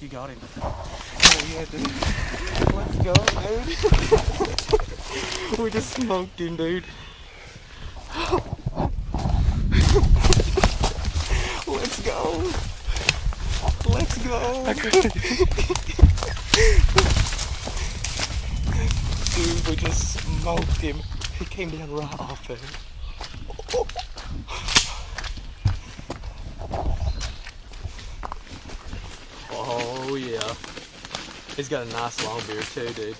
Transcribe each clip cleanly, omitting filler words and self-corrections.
You got him. Oh yeah, dude. Let's go, dude. We just smoked him, dude. Let's go. Let's go. Dude, we just smoked him. He came down right off there. Oh yeah. He's got a nice long beard too, dude.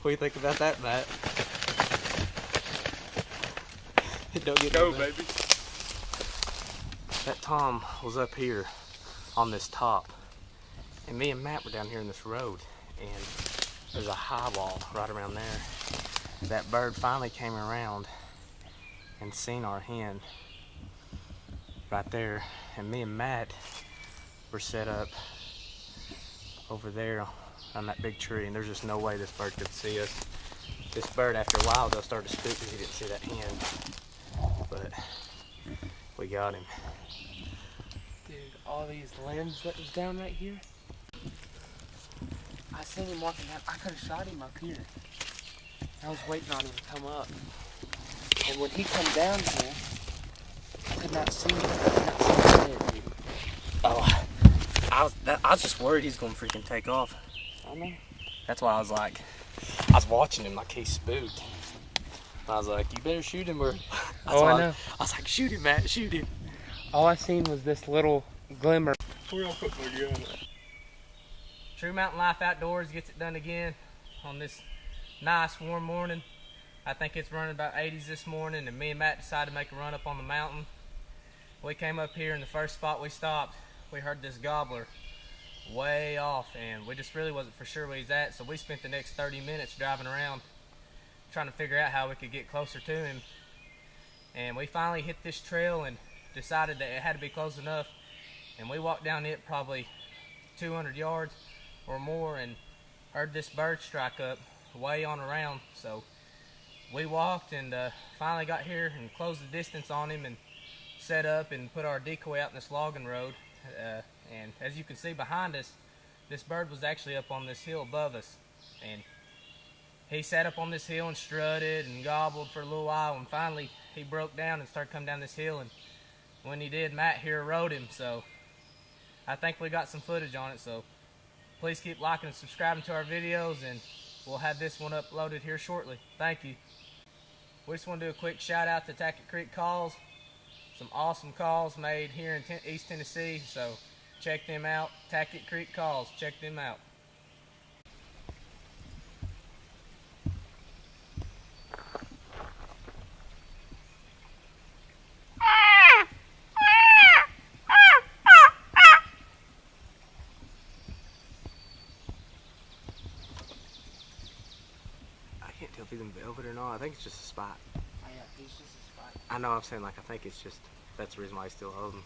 What do you think about that, Matt? Don't get Go, no baby. That Tom was up here on this top, and me and Matt were down here in this road, and there's a high wall right around there. That bird finally came around and seen our hen right there, and me and Matt were set up over there on that big tree, and there's just no way this bird could see us. This bird, after a while, though, started to spook because he didn't see that hen, but we got him. Dude, all these limbs that was down right here. I seen him walking down. I could have shot him up here. I was waiting on him to come up. And when he come down here, I could not see him. I could not see his head, dude. Oh, I was just worried he's gonna freaking take off. I know. That's why I was watching him like he's spooked. I was like, you better shoot him, or I know. I was like, shoot him, Matt, shoot him. All I seen was this little glimmer. We're gonna put my gun. True Mountain Life Outdoors gets it done again on this nice warm morning. I think it's running about 80s this morning, and me and Matt decided to make a run up on the mountain. We came up here, and the first spot we stopped, we heard this gobbler way off, and we just really wasn't for sure where he's at, so we spent the next 30 minutes driving around trying to figure out how we could get closer to him. And we finally hit this trail and decided that it had to be close enough, and we walked down it probably 200 yards or more and heard this bird strike up way on around. So we walked and finally got here and closed the distance on him and set up and put our decoy out in this logging road. And as you can see behind us, this bird was actually up on this hill above us, and he sat up on this hill and strutted and gobbled for a little while, and finally he broke down and started coming down this hill, and when he did, Matt here rode him. So I think we got some footage on it, so please keep liking and subscribing to our videos, and we'll have this one uploaded here shortly. Thank you. We just want to do a quick shout out to Tackett Creek Calls. Some awesome calls made here in East Tennessee, so check them out. Tackett Creek Calls, check them out. I can't tell if he's in velvet or not. I think it's just a spot. Oh, yeah, he's just a spot. I know, I'm saying, like, I think it's just, that's the reason why he's still holding.